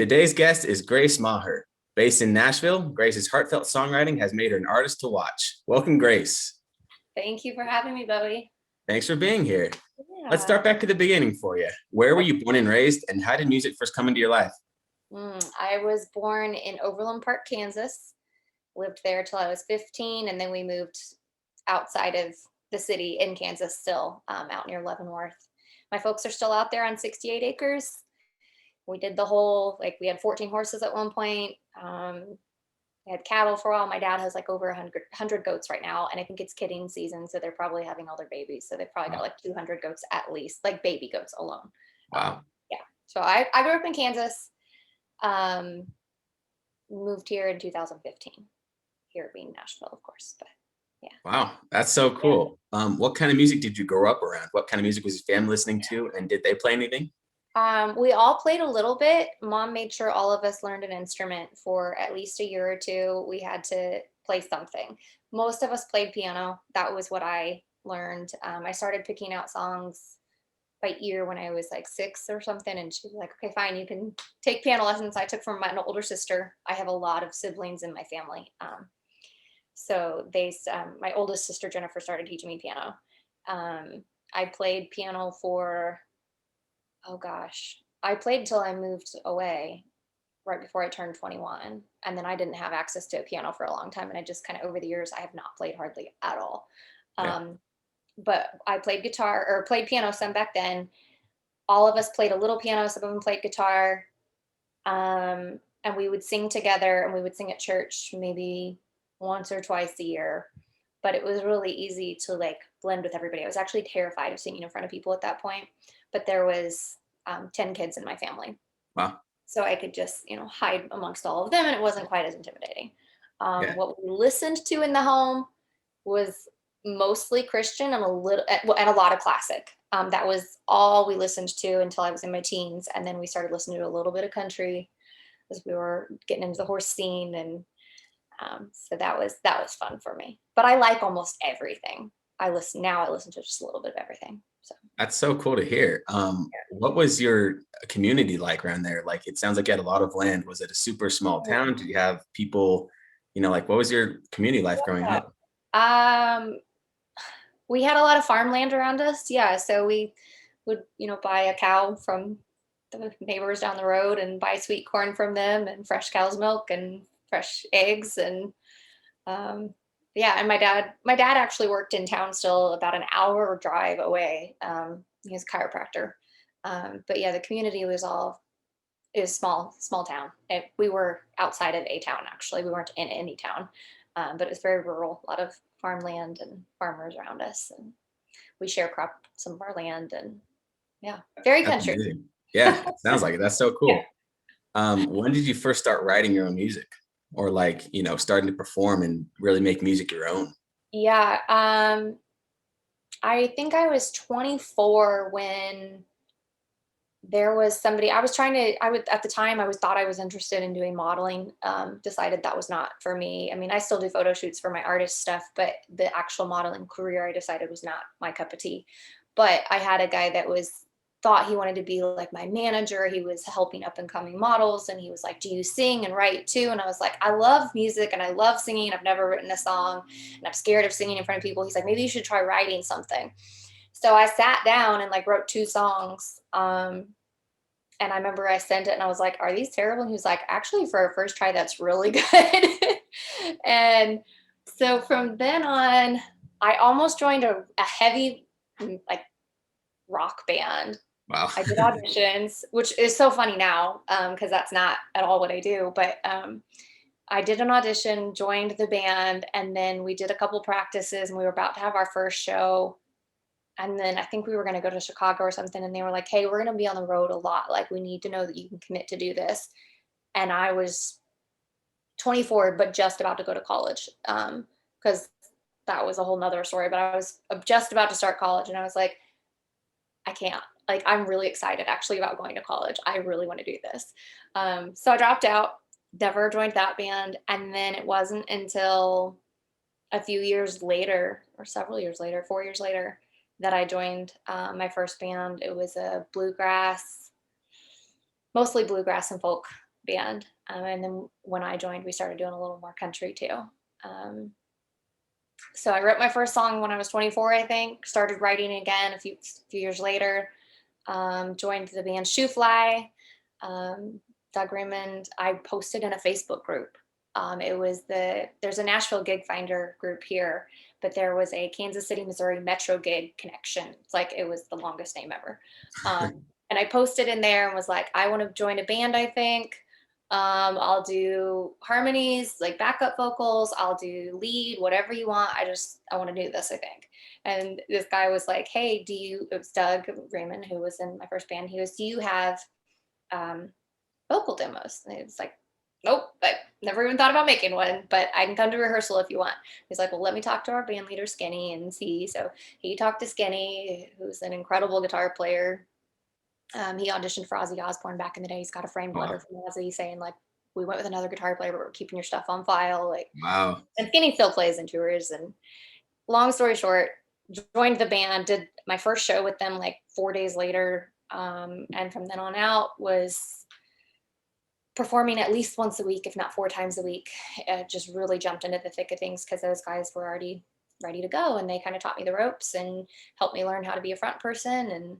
Today's guest is Grace Maher. Based in Nashville, Grace's heartfelt songwriting has made her an artist to watch. Welcome, Grace. Thank you for having me, Bowie. Thanks for being here. Let's Yeah. start back to the beginning for you. Where were you born and raised, and how did music first come into your life? I was born in Overland Park, Kansas. Lived there till I was 15, and then we moved outside of the city in Kansas, still out near Leavenworth. My folks are still out there on 68 acres. We did the whole, like, we had 14 horses at one point. We had cattle for a while. My dad has like over 100 goats right now, and I think it's kidding season, so they're probably having all their babies. So they've probably got like 200 goats at least, like baby goats alone. Wow. Yeah. So I grew up in Kansas. Um, Moved here in 2015. Here being Nashville, of course, but yeah. Wow, that's so Yeah. cool. What kind of music did you grow up around? What kind of music was your family listening to, and did they play anything? We all played a little bit. Mom made sure all of us learned an instrument for at least a year or two. We had to play something. Most of us played piano. That was what I learned. I started picking out songs by ear when I was like 6 or something, and she was like, "Okay, fine, you can take piano lessons." I took from my older sister. I have a lot of siblings in my family, so my oldest sister Jennifer started teaching me piano. I played piano for, oh gosh, I played till I moved away right before I turned 21. And then I didn't have access to a piano for a long time. And I just kind of, over the years, I have not played hardly at all. Yeah. But I played guitar or played piano some back then. All of us played a little piano, some of them played guitar. And we would sing together, and we would sing at church maybe once or twice a year. But it was really easy to like blend with everybody. I was actually terrified of singing in front of people at that point, but there was 10 kids in my family. Wow. So I could just, hide amongst all of them, and it wasn't quite as intimidating. Yeah. What we listened to in the home was mostly Christian and a lot of classic. That was all we listened to until I was in my teens, and then we started listening to a little bit of country as we were getting into the horse scene, and so that was fun for me. But I like almost everything. I listen to just a little bit of everything. So That's so cool to hear. What was your community like around there? Like, it sounds like you had a lot of land. Was it a super small town? Did you have people, like, what was your community life growing yeah. up? Um, we had a lot of farmland around us. Yeah, so we would, buy a cow from the neighbors down the road and buy sweet corn from them and fresh cow's milk and fresh eggs and yeah. And my dad actually worked in town still about an hour drive away. He was a chiropractor. But yeah, the community is small town. We were outside of a town, actually. We weren't in any town, but it was very rural, a lot of farmland and farmers around us. And we some of our land, and yeah, very That's country. amazing. Yeah, it sounds like it. That's so Yeah. cool. When did you first start writing your own music, or like, starting to perform and really make music your own? Yeah. I think I was 24 when there was somebody I was trying to, I would, at the time, thought I was interested in doing modeling. Decided that was not for me. I mean, I still do photo shoots for my artist stuff, but the actual modeling career I decided was not my cup of tea. But I had a guy that thought he wanted to be like my manager. He was helping up and coming models, and he was like, "Do you sing and write too?" And I was like, "I love music and I love singing. I've never written a song, and I'm scared of singing in front of people." He's like, "Maybe you should try writing something." So I sat down and like wrote 2 songs. And I remember I sent it and I was like, "Are these terrible?" And he was like, "Actually, for a first try, that's really good." And so from then on, I almost joined a heavy like rock band. Wow. I did auditions, which is so funny now, because that's not at all what I do. But I did an audition, joined the band, and then we did a couple practices, and we were about to have our first show. And then I think we were going to go to Chicago or something. And they were like, "Hey, we're going to be on the road a lot. Like, we need to know that you can commit to do this." And I was 24, but just about to go to college. Because that was a whole nother story. But I was just about to start college. And I was like, I can't. Like, I'm really excited actually about going to college. I really want to do this. So I dropped out, never joined that band. And then it wasn't until a few years later, or several years later, 4 years later, that I joined my first band. It was a mostly bluegrass and folk band. And then when I joined, we started doing a little more country too. Um, so I wrote my first song when I was 24, I think. Started writing again a few years later. Joined the band Shoe Fly. Doug Raymond. I posted in a Facebook group. There's a Nashville gig finder group here, but there was a Kansas City, Missouri Metro gig connection. It's like it was the longest name ever. And I posted in there and was like, I want to join a band, I think. I'll do harmonies, like backup vocals. I'll do lead, whatever you want. I want to do this, I think. And this guy was like, hey, it was Doug Raymond, who was in my first band. He goes, do you have vocal demos? And it was like, nope, I never even thought about making one, but I can come to rehearsal if you want. He's like, well, let me talk to our band leader, Skinny, and see. So he talked to Skinny, who's an incredible guitar player. He auditioned for Ozzy Osbourne back in the day. He's got a framed letter from Ozzy saying like, we went with another guitar player, but we're keeping your stuff on file. Like, Wow. and Skinny still plays and tours. And long story short, joined the band, did my first show with them like 4 days later. And from then on out was performing at least once a week, if not 4 times a week. Just really jumped into the thick of things because those guys were already ready to go. And they kind of taught me the ropes and helped me learn how to be a front person. And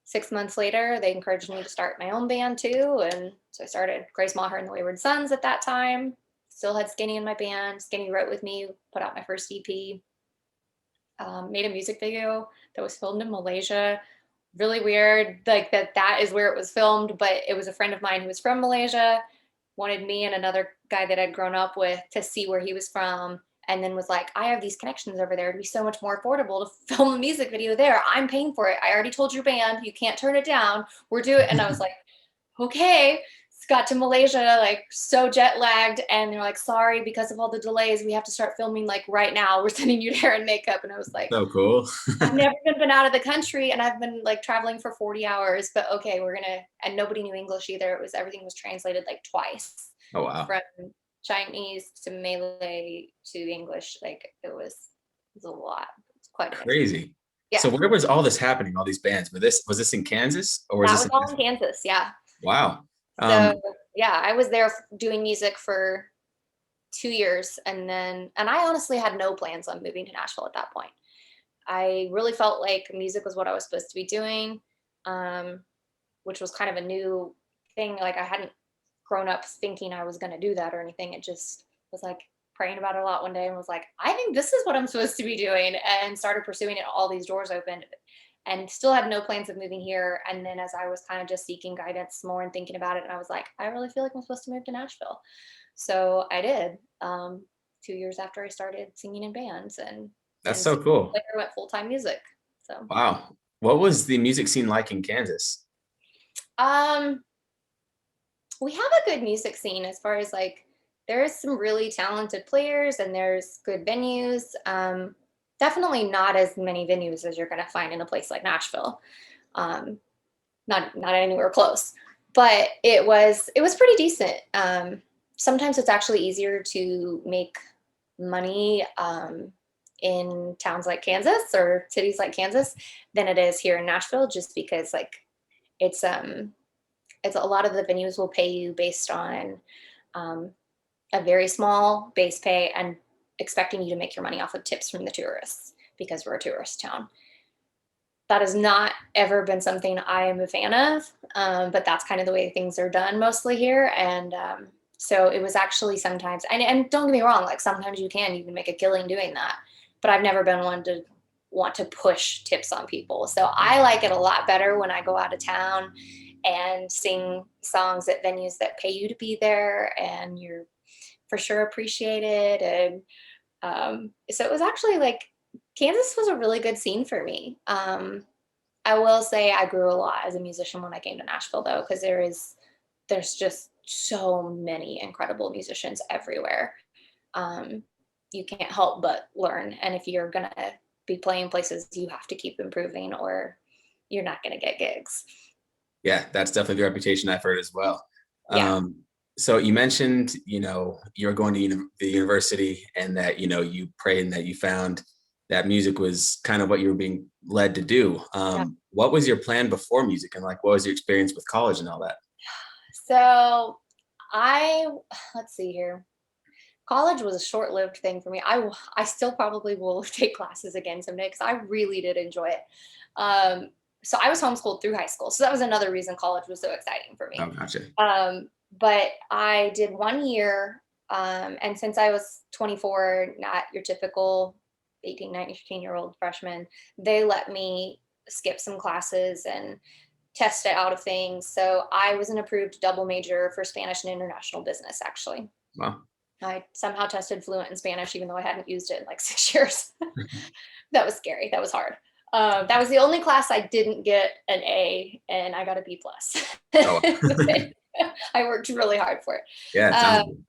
6 months later, they encouraged me to start my own band too. And so I started Grace Maher and the Wayward Sons at that time. Still had Skinny in my band. Skinny wrote with me, put out my first EP. Made a music video that was filmed in Malaysia. Really weird, like that is where it was filmed, but it was a friend of mine who was from Malaysia, wanted me and another guy that I'd grown up with to see where he was from, and then was like, I have these connections over there. It'd be so much more affordable to film a music video there. I'm paying for it. I already told your band, you can't turn it down. We're doing it. And I was like, okay. Got to Malaysia, like so jet lagged. And they're like, sorry, because of all the delays, we have to start filming like right now. We're sending you hair and makeup. And I was like, So cool. I've never been out of the country and I've been like traveling for 40 hours, but okay, and nobody knew English either. Everything was translated like twice. Oh, wow. From Chinese to Malay to English. Like it was a lot. It's quite Crazy. Yeah. So where was all this happening? All these bands? Was this in Kansas or was that this was all in Kansas? Yeah. Wow. So yeah, I was there doing music for 2 years, and I honestly had no plans on moving to Nashville at that point. I really felt like music was what I was supposed to be doing, which was kind of a new thing. Like I hadn't grown up thinking I was going to do that or anything. It just was like praying about it a lot one day and was like, I think this is what I'm supposed to be doing, and started pursuing it. All these doors opened. And still had no plans of moving here. And then as I was kind of just seeking guidance more and thinking about it, and I was like, I really feel like I'm supposed to move to Nashville. So I did. 2 years after I started singing in bands, and that's so cool. Later went full-time music. So wow. What was the music scene like in Kansas? We have a good music scene as far as like there's some really talented players and there's good venues. Definitely not as many venues as you're going to find in a place like Nashville. Not anywhere close, but it was pretty decent. Sometimes it's actually easier to make money in towns like Kansas or cities like Kansas than it is here in Nashville, just because like it's a lot of the venues will pay you based on a very small base pay and expecting you to make your money off of tips from the tourists because we're a tourist town. That has not ever been something I am a fan of, but that's kind of the way things are done mostly here. And so it was actually sometimes, and don't get me wrong, like sometimes you can make a killing doing that, but I've never been one to want to push tips on people. So I like it a lot better when I go out of town and sing songs at venues that pay you to be there and you're for sure appreciated. And so it was actually like Kansas was a really good scene for me. I will say I grew a lot as a musician when I came to Nashville though, because there's just so many incredible musicians everywhere. You can't help but learn. And if you're gonna be playing places, you have to keep improving or you're not gonna get gigs. Yeah, that's definitely the reputation I've heard as well. Yeah. So you mentioned, you're going to the university and that, you prayed and that you found that music was kind of what you were being led to do. Yeah. What was your plan before music and like, what was your experience with college and all that? So Let's see here. College was a short-lived thing for me. I still probably will take classes again someday because I really did enjoy it. Um, so I was homeschooled through high school. So that was another reason college was so exciting for Oh, me. gotcha. But I did 1 year, and since I was 24, not your typical 18, 19, 15-year-old freshman, they let me skip some classes and test it out of things. So I was an approved double major for Spanish and international business, actually. Wow. I somehow tested fluent in Spanish, even though I hadn't used it in like 6 years. That was scary. That was hard. That was the only class I didn't get an A, and I got a B plus. Oh, I worked really hard for it. yeah, it sounds Um, good.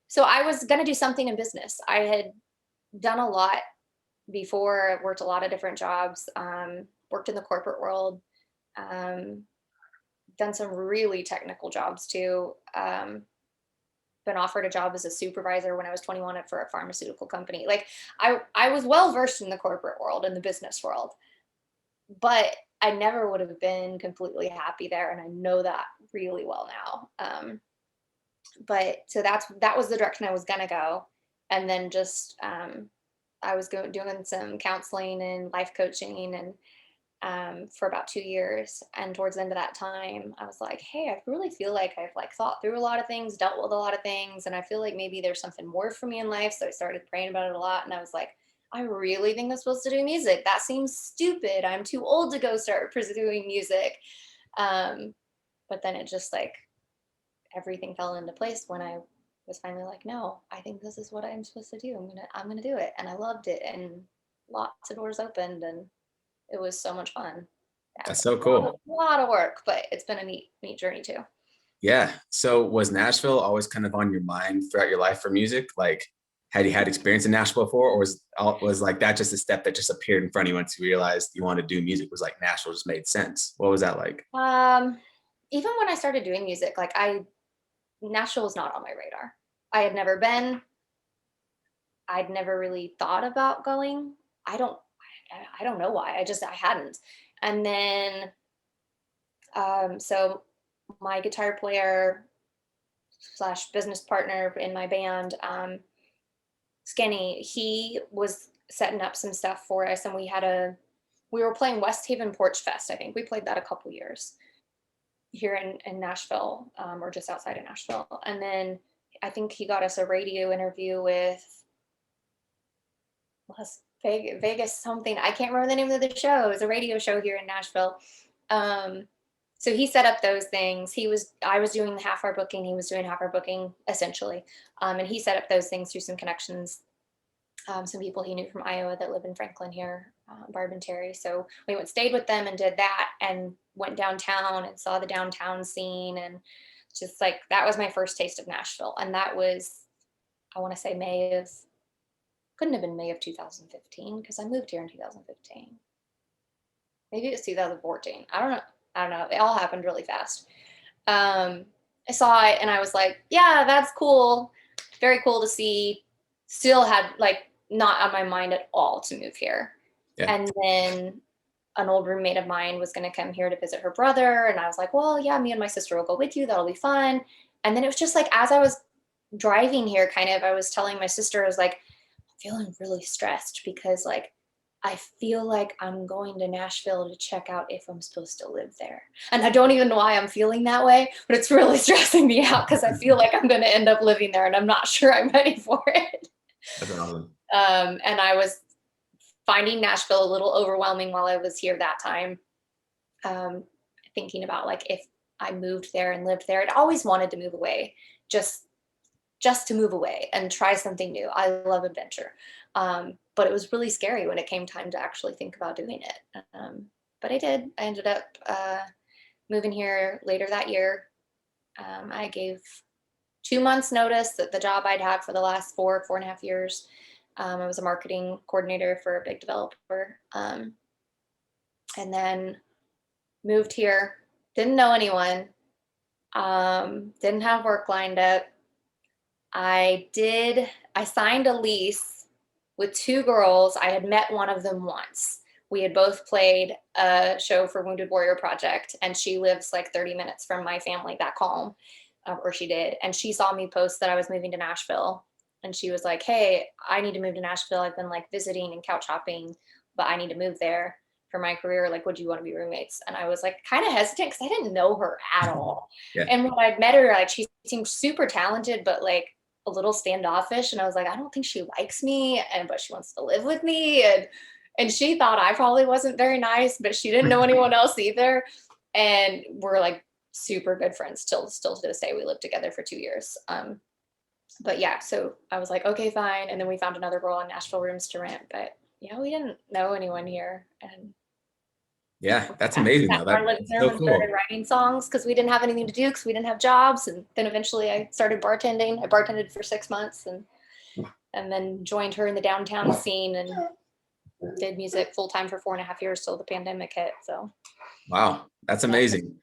so I was going to do something in business. I had done a lot before, worked a lot of different jobs, worked in the corporate world, um, done some really technical jobs too. Been offered a job as a supervisor when I was 21 for a pharmaceutical company. Like I was well versed in the corporate world and the business world, but I never would have been completely happy there, and I know that really well now. But so that was the direction I was gonna go, and then just I was doing some counseling and life coaching and for about 2 years. And towards the end of that time, I was like, hey, I really feel like I've like thought through a lot of things, dealt with a lot of things, and I feel like maybe there's something more for me in life. So I started praying about it a lot, and I was like, I really think I'm supposed to do music. That seems stupid. I'm too old to go start pursuing music. Um, but then it just like everything fell into place when I was finally like, no, I think this is what I'm supposed to do. I'm gonna do it. And I loved it, and lots of doors opened, and it was so much fun. Yeah, That's so cool. a lot of work, but it's been a neat journey too. Yeah. So was Nashville always kind of on your mind throughout your life for music? Like, had you had experience in Nashville before, or was like that just a step that just appeared in front of you once you realized you wanted to do music? Was like Nashville just made sense? What was that like? Um, Even when I started doing music, like Nashville was not on my radar. I had never been. I'd never really thought about going. I don't. I don't know why. I hadn't. And then, so my guitar player slash business partner in my band, Skinny, he was setting up some stuff for us, and we were playing West Haven Porch Fest. I think we played that a couple years here in Nashville, or just outside of Nashville. And then I think he got us a radio interview with Vegas something. I can't remember the name of the show. It was a radio show here in Nashville. Um, so he set up those things. I was doing half our booking. He was doing half our booking essentially. And he set up those things through some connections, some people he knew from Iowa that live in Franklin here, Barb and Terry. So we stayed with them and did that, and went downtown and saw the downtown scene, and just like that was my first taste of Nashville. And that was, I want to say couldn't have been May of 2015 because I moved here in 2015. Maybe it was 2014. I don't know. I don't know. It all happened really fast. I saw it and I was like, yeah, that's cool. Very cool to see. Still had like not on my mind at all to move here. Yeah. And then an old roommate of mine was going to come here to visit her brother. And I was like, well, yeah, me and my sister will go with you. That'll be fun. And then it was just like, as I was driving here, kind of, I was telling my sister, I was like, I'm feeling really stressed because like, I feel like I'm going to Nashville to check out if I'm supposed to live there. And I don't even know why I'm feeling that way, but it's really stressing me out because I feel like I'm going to end up living there and I'm not sure I'm ready for it. That's awesome. And I was finding Nashville a little overwhelming while I was here that time. Thinking about like if I moved there and lived there, I'd always wanted to move away, just to move away and try something new. I love adventure. But it was really scary when it came time to actually think about doing it. But I did. I ended up moving here later that year. I gave 2 months notice that the job I'd had for the last 4.5 years. I was a marketing coordinator for a big developer. And then moved here, didn't know anyone, didn't have work lined up. I signed a lease with two girls. I had met one of them once. We had both played a show for Wounded Warrior Project, and she lives like 30 minutes from my family back home. or she did. And she saw me post that I was moving to Nashville. And she was like, hey, I need to move to Nashville. I've been like visiting and couch hopping, but I need to move there for my career. Like, would you want to be roommates? And I was like kind of hesitant because I didn't know her at all. Yeah. And when I'd met her, like she seemed super talented, but like a little standoffish. And I was like, I don't think she likes me, but she wants to live with me. And she thought I probably wasn't very nice, but she didn't know anyone else either. And we're like super good friends still to this day. We lived together for 2 years. But yeah, so I was like, okay, fine. And then we found another girl in Nashville rooms to rent, but yeah, we didn't know anyone here. And Yeah, that's amazing sat though. in our living That's room so and started cool. writing songs because we didn't have anything to do because we didn't have jobs. And then eventually I started bartending. I bartended for 6 months and then joined her in the downtown scene and did music full time for 4.5 years till the pandemic hit. So Wow, that's yeah, amazing. yeah.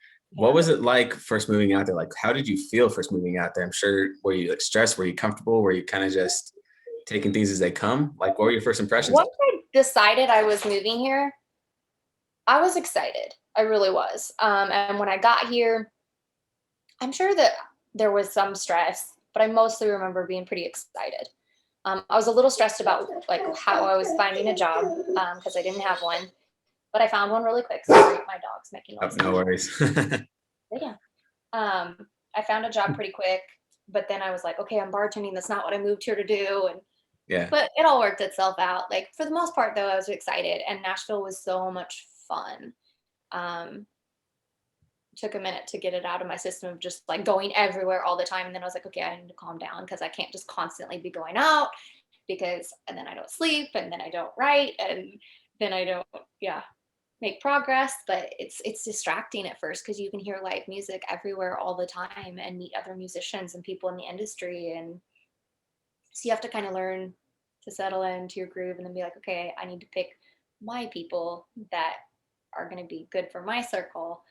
What was it like first moving out there? Like, how did you feel first moving out there? I'm sure, were you like stressed? Were you comfortable? Were you kind of just taking things as they come? Like, what were your first impressions of Once I decided I was moving here, I was excited. I really was. And when I got here, I'm sure that there was some stress, but I mostly remember being pretty excited. I was a little stressed about like how I was finding a job because I didn't have one, but I found one really quick. Sorry, my dog's making it? noise. Oh, no worries. Yeah. I found a job pretty quick, but then I was like, okay, I'm bartending. That's not what I moved here to do. Yeah, But it all worked itself out. Like for the most part, though, I was excited, and Nashville was so much fun. Um, took a minute to get it out of my system of just like going everywhere all the time. And then I was like, okay, I need to calm down because I can't just constantly be going out and then I don't sleep and then I don't write and then I don't, yeah, make progress. But it's distracting at first because you can hear live music everywhere all the time and meet other musicians and people in the industry. And so you have to kind of learn to settle into your groove and then be like, okay, I need to pick my people that are going to be good for my circle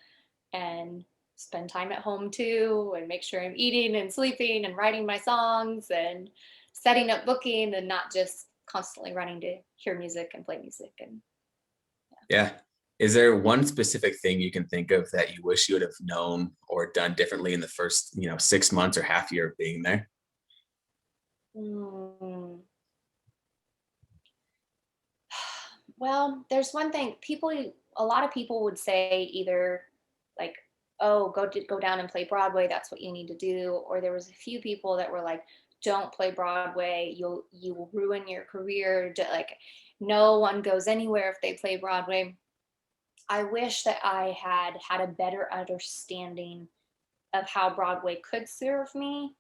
and spend time at home too and make sure I'm eating and sleeping and writing my songs and setting up booking and not just constantly running to hear music and play music. And yeah. Is there one specific thing you can think of that you wish you would have known or done differently in the first, 6 months or half year of being there? mm, well, there's one thing a lot of people would say either like, oh, go down and play Broadway, that's what you need to do. Or there was a few people that were like, don't play Broadway, you will ruin your career. Like no one goes anywhere if they play Broadway. I wish that I had a better understanding of how Broadway could serve me,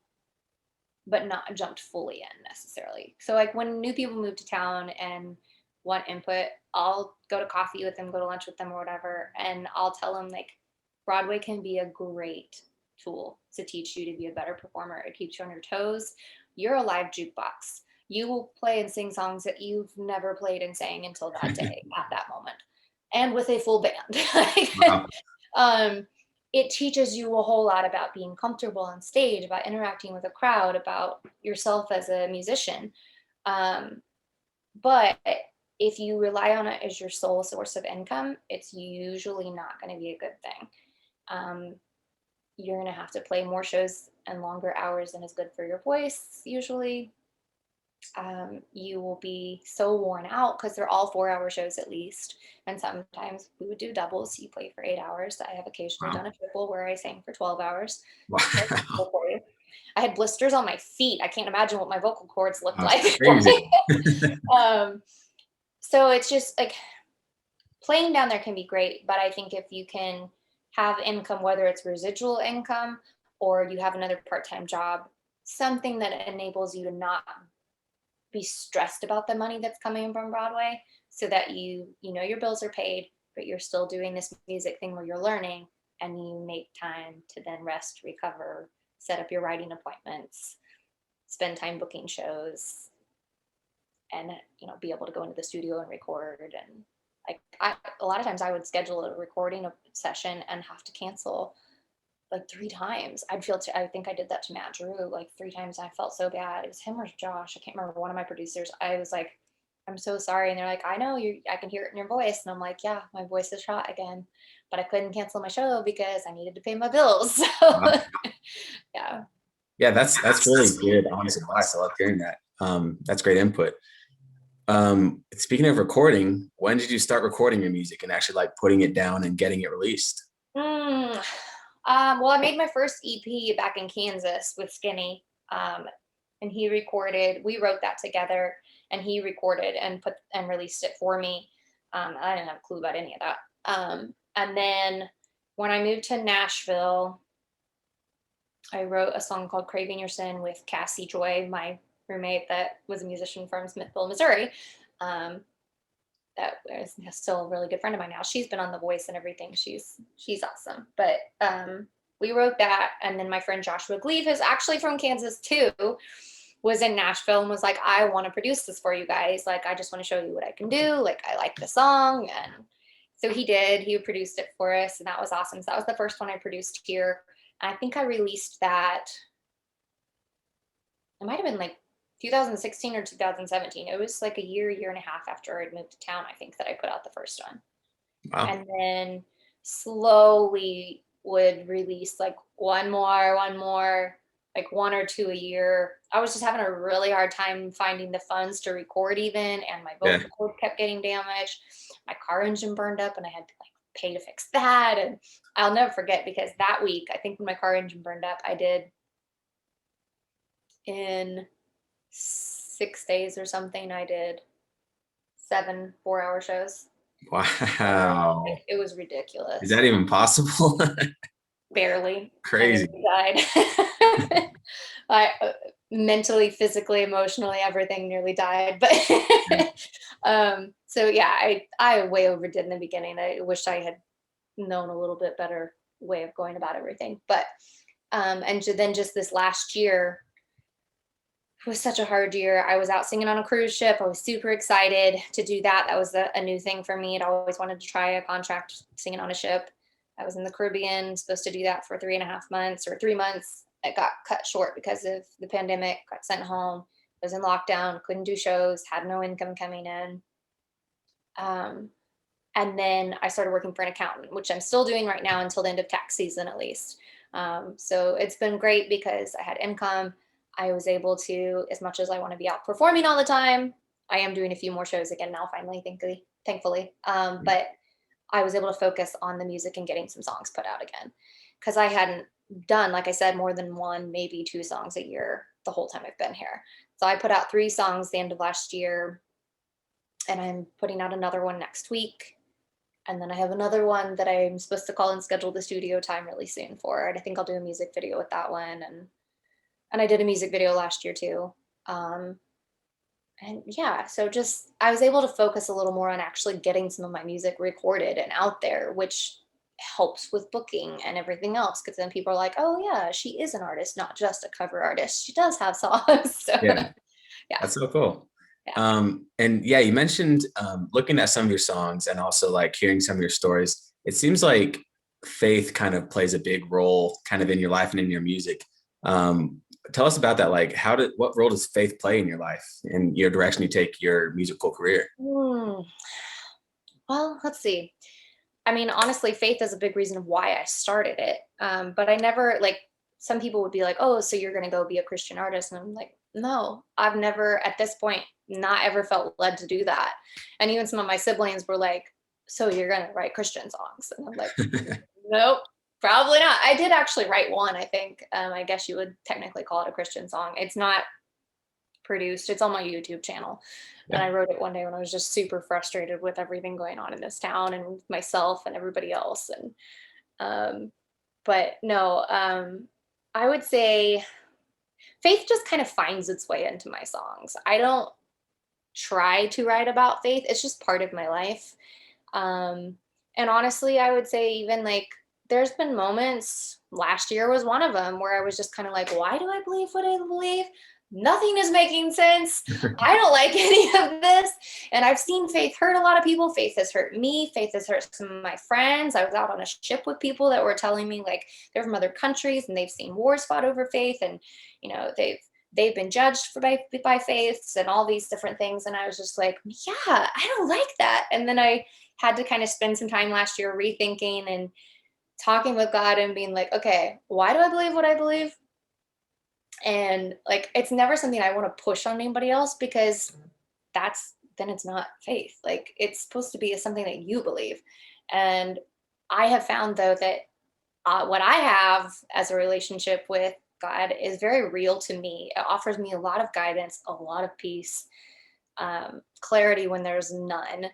but not jumped fully in necessarily. So like when new people move to town and want input, I'll go to coffee with them, go to lunch with them or whatever, and I'll tell them like Broadway can be a great tool to teach you to be a better performer. It keeps you on your toes. You're a live jukebox. You will play and sing songs that you've never played and sang until that day at that moment, and with a full band. Wow. um, it teaches you a whole lot about being comfortable on stage, about interacting with a crowd, about yourself as a musician. Um, but if you rely on it as your sole source of income, it's usually not going to be a good thing. Um, you're going to have to play more shows and longer hours than is good for your voice, usually. You will be so worn out because they're all 4 hour shows at least. And sometimes we would do doubles. So you play for 8 hours. I have occasionally Wow. done a triple where I sang for 12 hours. Wow. For you. I had blisters on my feet. I can't imagine what my vocal cords looked That's like. crazy. um, so it's just like playing down there can be great, but I think if you can have income, whether it's residual income or you have another part-time job, something that enables you to not be stressed about the money that's coming from Broadway so that you know your bills are paid, but you're still doing this music thing where you're learning and you make time to then rest, recover, set up your writing appointments, spend time booking shows, and be able to go into the studio and record. And a lot of times I would schedule a recording session and have to cancel like 3 times. I think I did that to Matt Drew like 3 times. I felt so bad. It was him or Josh. I can't remember, one of my producers. I was like, I'm so sorry. And they're like, I know you, I can hear it in your voice. And I'm like, yeah, my voice is shot again, but I couldn't cancel my show because I needed to pay my bills. Wow. So yeah. Yeah, that's really good, honest advice. I love hearing that. That's great input. Speaking of recording, when did you start recording your music and actually like putting it down and getting it released? Mm. Well, I made my first EP back in Kansas with Skinny. And he recorded, we wrote that together and he recorded and put and released it for me. I didn't have a clue about any of that. And then when I moved to Nashville, I wrote a song called Craving Your Sin with Cassie Joy, my roommate that was a musician from Smithville, Missouri. Um, that is still a really good friend of mine now. She's been on The Voice and everything. She's awesome. But we wrote that, and then my friend Joshua Gleave, who's actually from Kansas too, was in Nashville and was like, I want to produce this for you guys. Like, I just want to show you what I can do. Like, I like the song. And so he did. He produced it for us, and that was awesome. So that was the first one I produced here. And I think I released that. It might have been like 2016 or 2017. It was like a year and a half after I'd moved to town, I think, that I put out the first one. Wow. And then slowly would release like one more, like one or two a year. I was just having a really hard time finding the funds to record even, and my Yeah. vocal cord kept getting damaged. My car engine burned up and I had to like pay to fix that. And I'll never forget because that week, I think when my car engine burned up, I did in 6 days or something, I did 7 4-hour shows. Wow. It was Is ridiculous. that even possible? Barely. I Crazy. nearly died. I mentally, physically, emotionally, everything nearly died. Yeah. But so yeah, I way overdid in the beginning. I wish I had known a little bit better way of going about everything. But then just this last year, it was such a hard year. I was out singing on a cruise ship. I was super excited to do that. That was a new thing for me. I'd always wanted to try a contract singing on a ship. I was in the Caribbean, supposed to do that for 3.5 months or 3 months. It got cut short because of the pandemic, got sent home, was in lockdown, couldn't do shows, had no income coming in. Um, and then I started working for an accountant, which I'm still doing right now until the end of tax season at least. So it's been great because I had income. I was able to, as much as I want to be out performing all the time, I am doing a few more shows again now, finally, thankfully. But I was able to focus on the music and getting some songs put out again because I hadn't done, like I said, more than one, maybe two songs a year the whole time I've been here. So I put out 3 songs the end of last year, and I'm putting out another one next week. And then I have another one that I'm supposed to call and schedule the studio time really soon for. And I think I'll do a music video with that one. And I did a music video last year too. Um, and yeah, so just I was able to focus a little more on actually getting some of my music recorded and out there, which helps with booking and everything else. Because then people are like, "Oh yeah, she is an artist, not just a cover artist. She does have songs." So Yeah. yeah, That's so cool. yeah. And yeah, you mentioned looking at some of your songs and also like hearing some of your stories. It seems like faith kind of plays a big role kind of in your life and in your music. Um, Tell us about that. Like, what role does faith play in your life and your direction you take your musical career? Hmm. Well, let's see. I mean, honestly, faith is a big reason of why I started it. But I never like some people would be like, "Oh, so you're gonna go be a Christian artist?" And I'm like, "No, I've never at this point not ever felt led to do that." And even some of my siblings were like, "So you're gonna write Christian songs?" And I'm like, "Nope, probably not." I did actually write one, I think. I guess you would technically call it a Christian song. It's not produced. It's on my YouTube channel. And Yeah. I wrote it one day when I was just super frustrated with everything going on in this town and myself and everybody else. And um, but no, I would say faith just kind of finds its way into my songs. I don't try to write about faith. It's just part of my life. Um, and honestly, I would say even like there's been moments, last year was one of them, where I was just kind of like, why do I believe what I believe? Nothing is making sense. I don't like any of this. And I've seen faith hurt a lot of people. Faith has hurt me. Faith has hurt some of my friends. I was out on a ship with people that were telling me like they're from other countries and they've seen wars fought over faith. And, they've they've been judged by faiths and all these different things. And I was just like, yeah, I don't like that. And then I had to kind of spend some time last year rethinking and talking with God and being like, okay, why do I believe what I believe? And like, it's never something I want to push on anybody else, because then it's not faith. Like, it's supposed to be something that you believe. And I have found though that what I have as a relationship with God is very real to me. It offers me a lot of guidance, a lot of peace, clarity when there's none,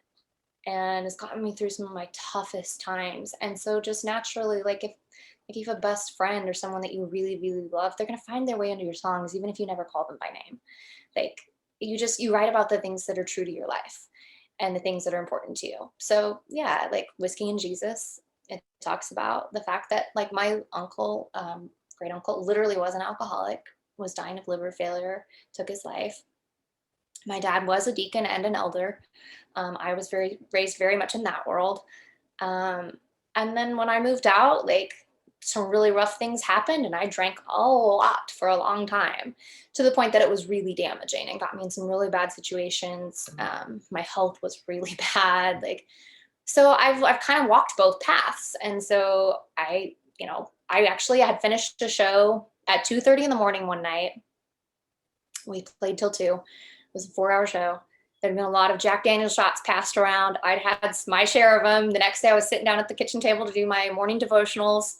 and it's gotten me through some of my toughest times. And so, just naturally, like if you have a best friend or someone that you really, really love, they're gonna find their way into your songs, even if you never call them by name. Like, you write about the things that are true to your life and the things that are important to you. So yeah, like Whiskey and Jesus, it talks about the fact that like my uncle, great uncle, literally was an alcoholic, was dying of liver failure, took his life. My dad was a deacon and an elder. I was raised very much in that world. Um, and then when I moved out, like some really rough things happened, and I drank a lot for a long time, to the point that it was really damaging and got me in some really bad situations. My health was really bad. Like, so I've kind of walked both paths. And so I actually had finished a show at 2:30 in the morning one night. We played till 2. It was a 4-hour show. There'd been a lot of Jack Daniel's shots passed around. I'd had my share of them. The next day I was sitting down at the kitchen table to do my morning devotionals.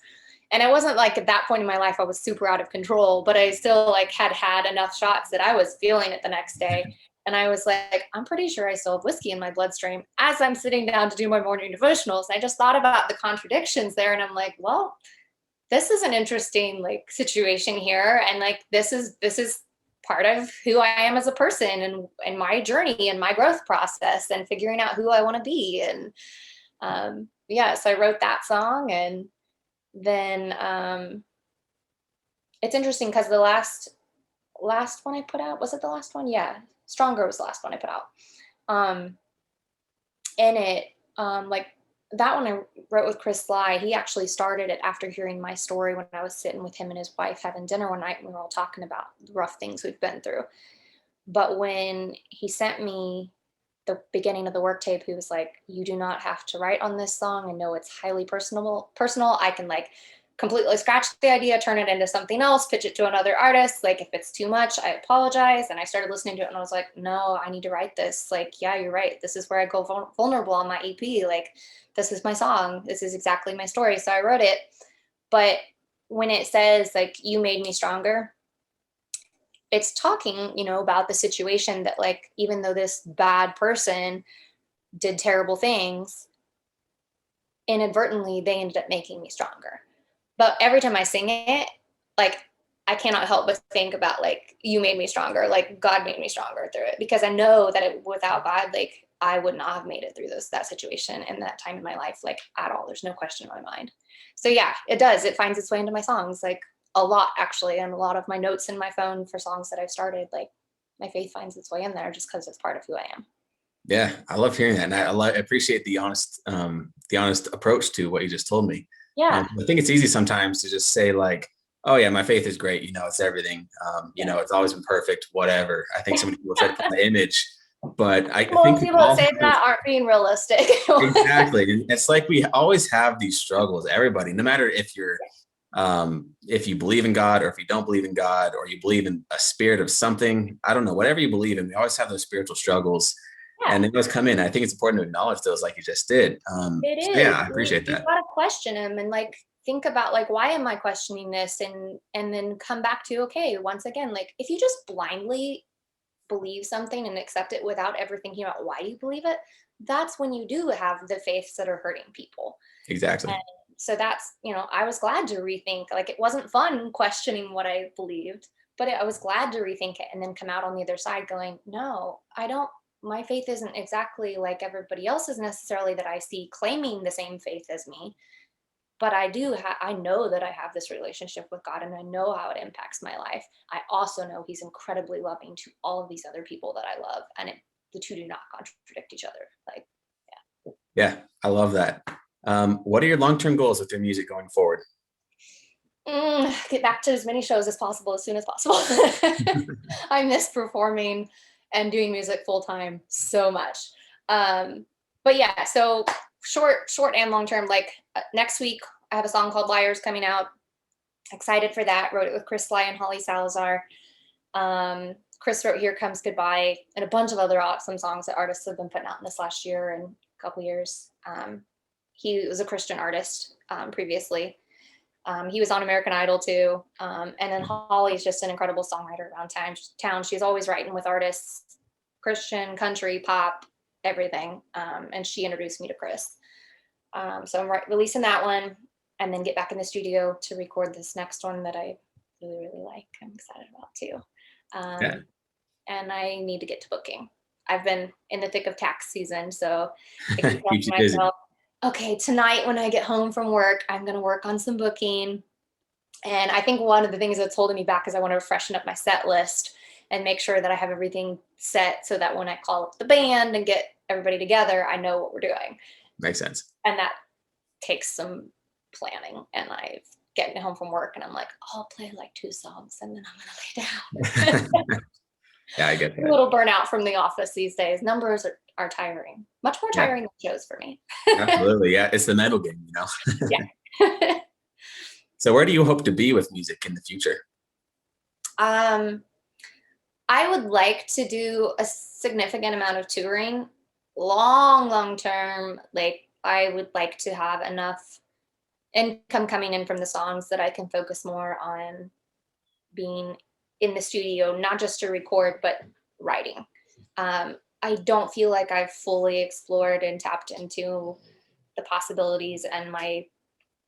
And it wasn't like at that point in my life I was super out of control, but I still like had enough shots that I was feeling it the next day. And I was like, I'm pretty sure I still have whiskey in my bloodstream as I'm sitting down to do my morning devotionals. And I just thought about the contradictions there. And I'm like, well, this is an interesting like situation here. And like, this is part of who I am as a person, and my journey and my growth process and figuring out who I want to be. And yeah, so I wrote that song. And then it's interesting because the last one I put out, was it the last one? Yeah, Stronger was the last one I put out. Um, in it, like that one I wrote with Chris Sly. He actually started it after hearing my story when I was sitting with him and his wife having dinner one night, and we were all talking about the rough things we've been through. But when he sent me the beginning of the work tape, he was like, you do not have to write on this song. I know it's highly personal. I can like completely scratch the idea, turn it into something else, pitch it to another artist. Like if it's too much, I apologize. And I started listening to it and I was like, no, I need to write this. Like, yeah, you're right. This is where I go vulnerable on my EP. Like, this is my song. This is exactly my story. So I wrote it. But when it says like, you made me stronger, it's talking, about the situation that like, even though this bad person did terrible things, inadvertently, they ended up making me stronger. But every time I sing it, like, I cannot help but think about like, you made me stronger, like God made me stronger through it, because I know that without God, like I would not have made it through that situation and that time in my life, like at all. There's no question in my mind. So yeah, it does. It finds its way into my songs, like a lot actually, and a lot of my notes in my phone for songs that I've started, like my faith finds its way in there just because it's part of who I am. Yeah, I love hearing that, and I appreciate the honest approach to what you just told me. Yeah. I think it's easy sometimes to just say like, "Oh yeah, my faith is great. It's everything. Yeah. It's always been perfect. Whatever." I think so many people try to put the image, but I think Most we people that all say have, that aren't being realistic. exactly. And it's like we always have these struggles. Everybody, no matter if you believe in God or if you don't believe in God or you believe in a spirit of something, I don't know, whatever you believe in, we always have those spiritual struggles. Yeah, And they must come in. I think it's important to acknowledge those, like you just did. it So is. yeah, I appreciate You've that. got to question them and like think about like, why am I questioning this? And then come back to, okay, once again, like if you just blindly believe something and accept it without ever thinking about why you believe it, that's when you do have the faiths that are hurting people. Exactly. And so that's, I was glad to rethink. Like it wasn't fun questioning what I believed, but I was glad to rethink it and then come out on the other side going, no, I don't, my faith isn't exactly like everybody else's necessarily that I see claiming the same faith as me. But I know that I have this relationship with God and I know how it impacts my life. I also know He's incredibly loving to all of these other people that I love. And the two do not contradict each other. Like, Yeah, I love that. What are your long-term goals with your music going forward? Get back to as many shows as possible as soon as possible. I miss performing and doing music full time so much. But yeah, so short and long term. Like next week, I have a song called "Liars" coming out. Excited for that. Wrote it with Chris Sly and Holly Salazar. Chris wrote "Here Comes Goodbye" and a bunch of other awesome songs that artists have been putting out in this last year and a couple years. He was a Christian artist previously. He was on American Idol too. And then Holly's just an incredible songwriter around town. She's always writing with artists, Christian, country, pop, everything. And she introduced me to Chris. So I'm releasing that one and then get back in the studio to record this next one that I really, really like. I'm excited about too. Yeah. And I need to get to booking. I've been in the thick of tax season, so I keep Keeps you telling busy. myself, okay, tonight when I get home from work, I'm going to work on some booking. And I think one of the things that's holding me back is I want to freshen up my set list and make sure that I have everything set so that when I call up the band and get everybody together, I know what we're doing. Makes sense. And that takes some planning. And I've getting home from work and I'm like, I'll play like 2 songs and then I'm going to lay down. Yeah, I get A that. little burnout from the office these days. Numbers are tiring, much more Yeah, tiring than shows for me. absolutely. Yeah, it's the mental game, you know. Yeah. So where do you hope to be with music in the future? um, I would like to do a significant amount of touring, long term. Like I would like to have enough income coming in from the songs that I can focus more on being in the studio, not just to record, but writing. I don't feel like I've fully explored and tapped into the possibilities and my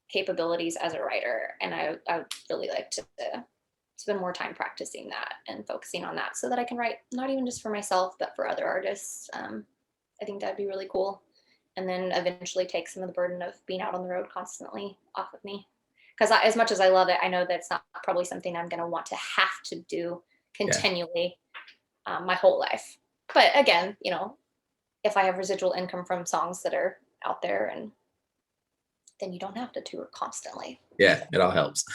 capabilities as a writer. And I would really like to spend more time practicing that and focusing on that so that I can write not even just for myself, but for other artists. I think that'd be really cool. And then eventually take some of the burden of being out on the road constantly off of me. Because as much as I love it, I know that's not probably something I'm going to want to have to do Yeah, continually my whole life. But again, if I have residual income from songs that are out there, and then you don't have to tour constantly. yeah, it all helps.